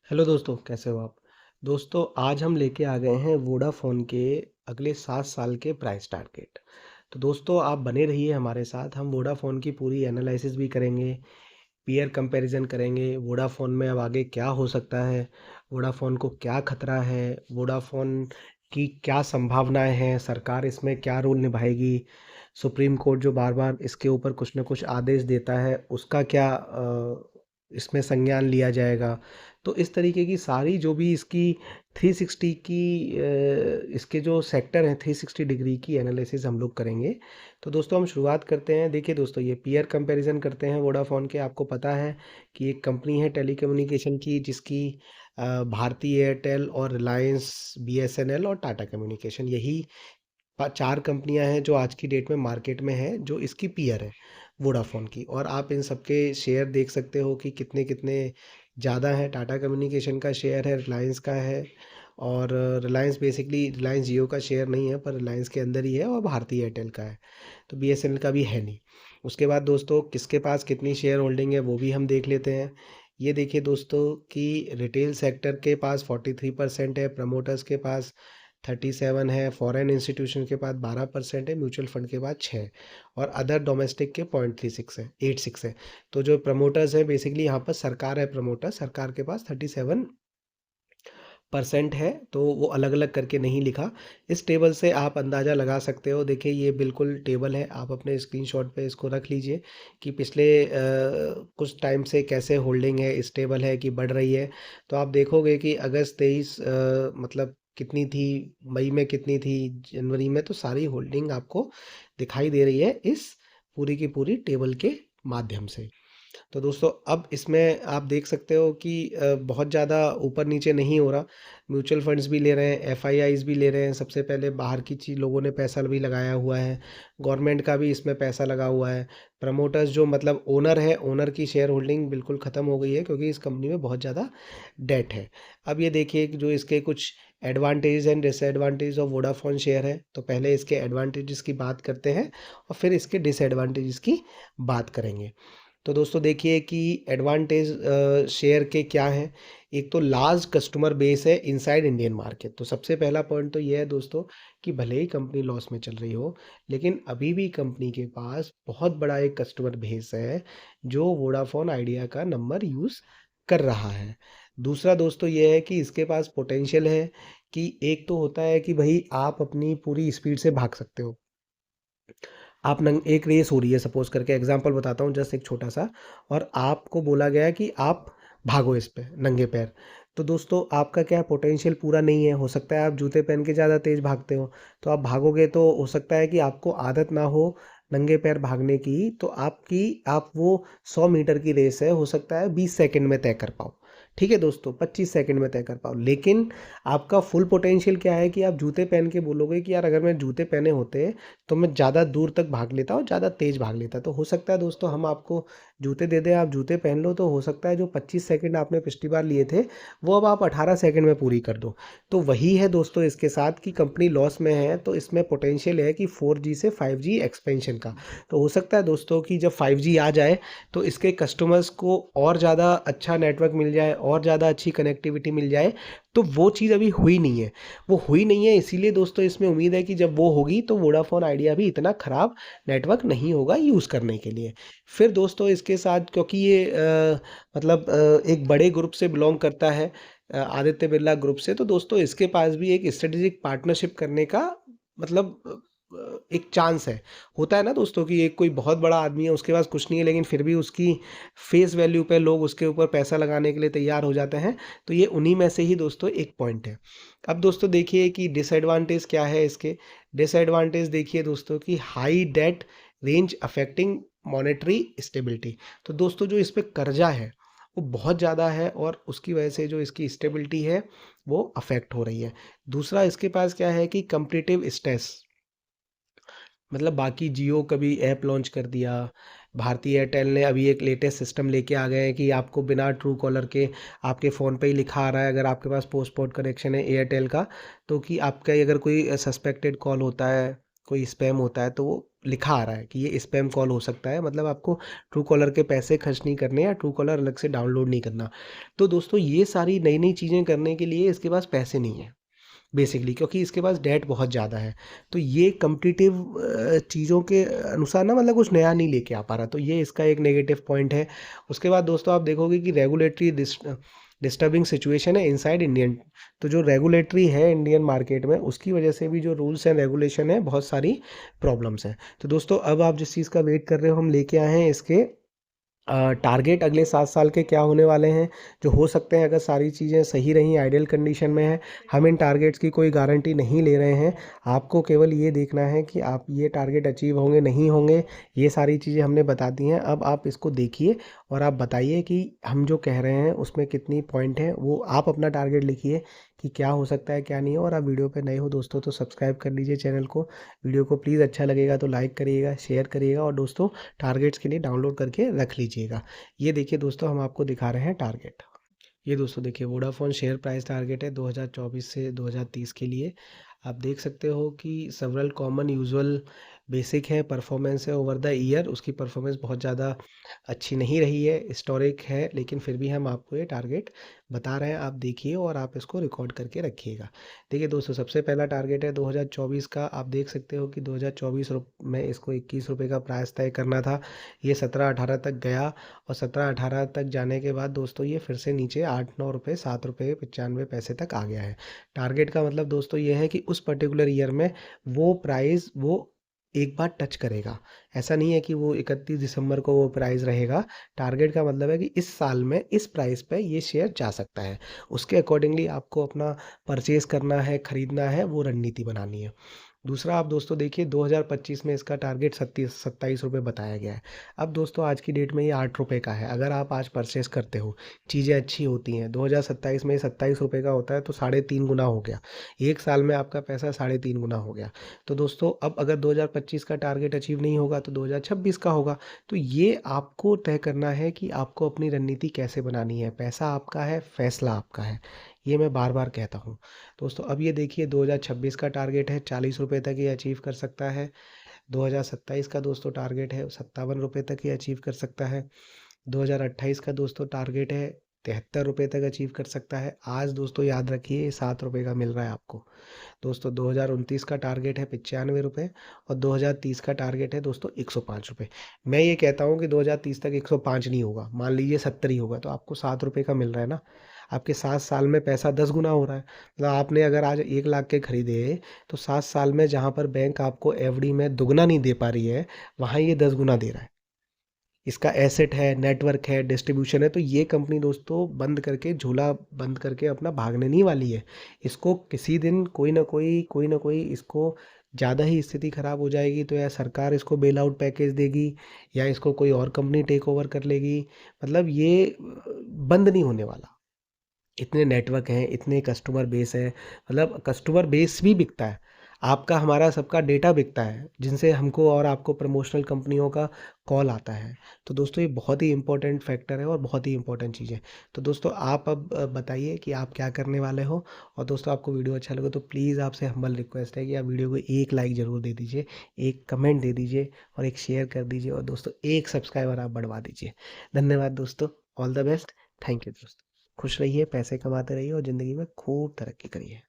Hello दोस्तों, कैसे हो आप? दोस्तों, आज हम लेके आ गए हैं वोडाफ़ोन के अगले 7 साल के प्राइस टारगेट। तो दोस्तों, आप बने रहिए हमारे साथ। हम वोडाफ़ोन की पूरी एनालिसिस भी करेंगे, पीयर कंपैरिजन करेंगे, वोडाफ़ोन में अब आगे क्या हो सकता है, वोडाफ़ोन को क्या खतरा है, वोडाफ़ोन की क्या संभावनाएं हैं, सरकार इसमें क्या रोल निभाएगी, सुप्रीम कोर्ट जो बार बार इसके ऊपर कुछ ना कुछ आदेश देता है उसका क्या इसमें संज्ञान लिया जाएगा। तो इस तरीके की सारी जो भी इसकी 360 की इसके जो सेक्टर हैं 360 डिग्री की एनालिसिस हम लोग करेंगे। तो दोस्तों हम शुरुआत करते हैं। देखिए दोस्तों, ये पीयर कंपैरिजन करते हैं वोडाफोन के। आपको पता है कि एक कंपनी है टेलीकम्युनिकेशन की जिसकी भारती एयरटेल और रिलायंस बीएसएनएल और टाटा कम्युनिकेशन, यही चार कंपनियां हैं जो आज की डेट में मार्केट में है, जो इसकी पीयर है वोडाफोन की। और आप इन सबके शेयर देख सकते हो कि कितने कितने ज़्यादा है। टाटा कम्युनिकेशन का शेयर है, रिलायंस का है, और रिलायंस बेसिकली रिलायंस जियो का शेयर नहीं है पर रिलायंस के अंदर ही है, और भारती एयरटेल का है। तो बीएसएनएल का भी है नहीं। उसके बाद दोस्तों, किसके पास कितनी शेयर होल्डिंग है वो भी हम देख लेते हैं। ये देखिए दोस्तों कि रिटेल सेक्टर के पास 43% है, प्रमोटर्स के पास 37 है, फॉरेन इंस्टीट्यूशन के पास 12% है, म्यूचुअल फंड के पास 6, और अदर डोमेस्टिक के 0.36 है, 86 है। तो जो प्रमोटर्स है बेसिकली यहाँ पर सरकार है, प्रमोटर सरकार के पास 37% है। तो वो अलग अलग करके नहीं लिखा। इस टेबल से आप अंदाज़ा लगा सकते हो। देखिए ये बिल्कुल टेबल है, आप अपने स्क्रीनशॉट पे इसको रख लीजिए कि पिछले कुछ टाइम से कैसे होल्डिंग है, स्टेबल है कि बढ़ रही है। तो आप देखोगे कि अगस्त 23 मतलब कितनी थी, मई में कितनी थी, जनवरी में, तो सारी होल्डिंग आपको दिखाई दे रही है इस पूरी की पूरी टेबल के माध्यम से। तो दोस्तों अब इसमें आप देख सकते हो कि बहुत ज़्यादा ऊपर नीचे नहीं हो रहा। म्यूचुअल फंड्स भी ले रहे हैं, एफआईआईज भी ले रहे हैं, सबसे पहले बाहर की चीज लोगों ने पैसा भी लगाया हुआ है, गवर्नमेंट का भी इसमें पैसा लगा हुआ है। प्रमोटर्स जो मतलब ओनर है, ओनर की शेयर होल्डिंग बिल्कुल ख़त्म हो गई है क्योंकि इस कंपनी में बहुत ज़्यादा डेट है। अब ये देखिए कि जो इसके कुछ advantage and disadvantage of Vodafone share है। तो पहले इसके एडवांटेजेस की बात करते हैं और फिर इसके डिसएडवांटेजेस की बात करेंगे। तो दोस्तों देखिए कि एडवांटेज शेयर के क्या हैं। एक तो लार्ज कस्टमर बेस है इनसाइड इंडियन मार्केट। तो सबसे पहला पॉइंट तो ये है दोस्तों कि भले ही कंपनी लॉस में चल रही हो, लेकिन अभी भी कंपनी के पास बहुत बड़ा एक कस्टमर बेस है जो वोडाफोन आइडिया का नंबर यूज़ कर रहा है। दूसरा दोस्तों ये है कि इसके पास पोटेंशियल है कि एक तो होता है कि भाई आप अपनी पूरी स्पीड से भाग सकते हो। आप नंग एक रेस हो रही है, सपोज करके एग्जांपल बताता हूँ जस्ट एक छोटा सा, और आपको बोला गया है कि आप भागो इस पे नंगे पैर। तो दोस्तों आपका क्या पोटेंशियल पूरा नहीं है, हो सकता है आप जूते पहन के ज़्यादा तेज़ भागते हो। तो आप भागोगे तो हो सकता है कि आपको आदत ना हो नंगे पैर भागने की, तो आप वो 100 मीटर की रेस है, हो सकता है 20 सेकंड में तय कर पाओ। ठीक है दोस्तों, 25 सेकंड में तय कर पाओ। लेकिन आपका फुल पोटेंशियल क्या है कि आप जूते पहन के बोलोगे कि यार अगर मैं जूते पहने होते तो मैं ज़्यादा दूर तक भाग लेता और ज़्यादा तेज़ भाग लेता। तो हो सकता है दोस्तों हम आपको जूते दे दें, आप जूते पहन लो, तो हो सकता है जो 25 सेकंड आपने पिछली बार लिए थे वो अब आप 18 सेकंड में पूरी कर दो। तो वही है दोस्तों इसके साथ कि कंपनी लॉस में है, तो इसमें पोटेंशियल है कि 4G से 5G एक्सपेंशन का। तो हो सकता है दोस्तों कि जब 5G आ जाए तो इसके कस्टमर्स को और ज़्यादा अच्छा नेटवर्क मिल जाए, और ज़्यादा अच्छी कनेक्टिविटी मिल जाए। तो वो चीज़ अभी हुई नहीं है। वो हुई नहीं है, इसीलिए दोस्तों इसमें उम्मीद है कि जब वो होगी तो वोडाफोन आइडिया भी इतना ख़राब नेटवर्क नहीं होगा यूज़ करने के लिए। फिर दोस्तों इसके साथ क्योंकि ये मतलब एक बड़े ग्रुप से बिलोंग करता है, आदित्य बिरला ग्रुप से, तो दोस्तों इसके पास भी एक स्ट्रेटेजिक पार्टनरशिप करने का मतलब एक चांस है। होता है ना दोस्तों कि एक कोई बहुत बड़ा आदमी है, उसके पास कुछ नहीं है, लेकिन फिर भी उसकी फेस वैल्यू पे लोग उसके ऊपर पैसा लगाने के लिए तैयार हो जाते हैं। तो ये उन्हीं में से ही दोस्तों एक पॉइंट है। अब दोस्तों देखिए कि डिसएडवांटेज क्या है इसके। डिसएडवांटेज देखिए दोस्तों कि high debt range affecting monetary stability. तो दोस्तों जो इस पे कर्जा है वो बहुत ज़्यादा है, और उसकी वजह से जो इसकी स्टेबिलिटी है वो अफेक्ट हो रही है। दूसरा इसके पास क्या है कि कंपटीटिव स्ट्रेस, मतलब बाकी जियो कभी ऐप लॉन्च कर दिया, भारती एयरटेल ने अभी एक लेटेस्ट सिस्टम लेके आ गए हैं कि आपको बिना ट्रू कॉलर के आपके फ़ोन पे ही लिखा आ रहा है, अगर आपके पास पोस्ट पोड कनेक्शन है एयरटेल का, तो कि आपका अगर कोई सस्पेक्टेड कॉल होता है, कोई स्पैम होता है तो वो लिखा आ रहा है कि ये स्पैम कॉल हो सकता है, मतलब आपको ट्रू कॉलर के पैसे खर्च नहीं करने या ट्रू कॉलर अलग से डाउनलोड नहीं करना। तो दोस्तों ये सारी नई-नई चीज़ें करने के लिए इसके पास पैसे नहीं हैं बेसिकली, क्योंकि इसके पास डेट बहुत ज़्यादा है। तो ये कॉम्पिटिटिव चीज़ों के अनुसार ना मतलब कुछ नया नहीं लेके आ पा रहा, तो ये इसका एक नेगेटिव पॉइंट है। उसके बाद दोस्तों आप देखोगे कि रेगुलेटरी डिस्टर्बिंग सिचुएशन है इनसाइड इंडियन। तो जो रेगुलेटरी है इंडियन मार्केट में, उसकी वजह से भी जो रूल्स एंड रेगुलेशन है, बहुत सारी प्रॉब्लम्स हैं। तो दोस्तों अब आप जिस चीज़ का वेट कर रहे हो, हम लेके आए हैं इसके टारगेट अगले 7 साल के क्या होने वाले हैं, जो हो सकते हैं अगर सारी चीज़ें सही रहीं, आइडियल कंडीशन में हैं। हम इन टारगेट्स की कोई गारंटी नहीं ले रहे हैं। आपको केवल ये देखना है कि आप ये टारगेट अचीव होंगे, नहीं होंगे, ये सारी चीज़ें हमने बता दी हैं। अब आप इसको देखिए और आप बताइए कि हम जो कह रहे हैं उसमें कितनी पॉइंट है, वो आप अपना टारगेट लिखिए कि क्या हो सकता है, क्या नहीं है। और आप वीडियो पे नए हो दोस्तों तो सब्सक्राइब कर लीजिए चैनल को। वीडियो को प्लीज़ अच्छा लगेगा तो लाइक करिएगा, शेयर करिएगा और दोस्तों टारगेट्स के लिए डाउनलोड करके रख लीजिएगा। ये देखिए दोस्तों, हम आपको दिखा रहे हैं टारगेट। ये दोस्तों देखिए, वोडाफोन शेयर प्राइस टारगेट है 2024 से 2030 के लिए। आप देख सकते हो कि सेवरल कॉमन यूजुअल बेसिक है, परफॉर्मेंस है ओवर द ईयर। उसकी परफॉर्मेंस बहुत ज़्यादा अच्छी नहीं रही है, हिस्टोरिक है, लेकिन फिर भी हम आपको ये टारगेट बता रहे हैं। आप देखिए और आप इसको रिकॉर्ड करके रखिएगा। देखिए दोस्तों, सबसे पहला टारगेट है 2024 का। आप देख सकते हो कि 2024 में इसको 21 रुपये का प्राइस तय करना था। ये 17-18 तक गया और 17-18 तक जाने के बाद दोस्तों ये फिर से नीचे 8-9 रुपये, 7 रुपये 95 पैसे तक आ गया है। टारगेट का मतलब दोस्तों ये है कि उस पर्टिकुलर ईयर में वो प्राइस वो एक बार टच करेगा। ऐसा नहीं है कि वो 31 दिसंबर को वो प्राइस रहेगा। टारगेट का मतलब है कि इस साल में इस प्राइस पे ये शेयर जा सकता है। उसके अकॉर्डिंगली आपको अपना परचेज़ करना है, खरीदना है, वो रणनीति बनानी है। दूसरा आप दोस्तों देखिए, 2025 में इसका टारगेट 27 रुपये बताया गया है। अब दोस्तों आज की डेट में ये 8 रुपये का है। अगर आप आज परचेस करते हो, चीज़ें अच्छी होती हैं, 2027 में 27 रुपये का होता है तो 3.5 गुना हो गया। एक साल में आपका पैसा 3.5 गुना हो गया। तो दोस्तों अब अगर 2025 का टारगेट अचीव नहीं होगा तो 2026 का होगा। तो ये आपको तय करना है कि आपको अपनी रणनीति कैसे बनानी है। पैसा आपका है, फैसला आपका है। ये मैं बार-बार कहता हूँ। दोस्तों अब ये देखिए, 2026 का टारगेट है 40 रुपये तक ये अचीव कर सकता है। 2027 का दोस्तों टारगेट है 57 रुपये तक ये अचीव कर सकता है। 2028 का दोस्तों टारगेट है 73 रुपये तक अचीव कर सकता है। आज दोस्तों याद रखिए, ये 7 रुपये का मिल रहा है आपको। दोस्तों 2029 का टारगेट है 95 रुपये और 2030 का टारगेट है दोस्तों 105 रुपये। मैं ये कहता हूँ कि 2030 तक 105 नहीं होगा, मान लीजिए 70 ही होगा, तो आपको 7 रुपये का मिल रहा है ना। आपके 7 साल में पैसा 10 गुना हो रहा है। मतलब आपने अगर आज 1 लाख के खरीदे, तो 7 साल में जहाँ पर बैंक आपको एफडी में दुगना नहीं दे पा रही है, वहाँ ये 10 गुना दे रहा है। इसका एसेट है, नेटवर्क है, डिस्ट्रीब्यूशन है। तो ये कंपनी दोस्तों बंद करके, झोला बंद करके अपना भागने नहीं वाली है। इसको किसी दिन कोई ना कोई इसको ज़्यादा ही स्थिति खराब हो जाएगी तो या सरकार इसको बेल आउट पैकेज देगी या इसको कोई और कंपनी टेक ओवर कर लेगी। मतलब ये बंद नहीं होने वाला। इतने नेटवर्क हैं, इतने कस्टमर बेस है, मतलब कस्टमर बेस भी बिकता है। आपका, हमारा, सबका डेटा बिकता है, जिनसे हमको और आपको प्रमोशनल कंपनियों का कॉल आता है। तो दोस्तों ये बहुत ही इम्पोर्टेंट फैक्टर है और बहुत ही इम्पोर्टेंट चीज़ है। तो दोस्तों आप अब बताइए कि आप क्या करने वाले हो। और दोस्तों आपको वीडियो अच्छा लगे तो प्लीज़ आपसे हम्बल रिक्वेस्ट है कि आप वीडियो को एक लाइक ज़रूर दे दीजिए, एक कमेंट दे दीजिए और एक शेयर कर दीजिए और दोस्तों एक सब्सक्राइबर आप बढ़वा दीजिए। धन्यवाद दोस्तों। All the best. Thank you दोस्तों। खुश रहिए, पैसे कमाते रहिए और ज़िंदगी में खूब तरक्की करिए।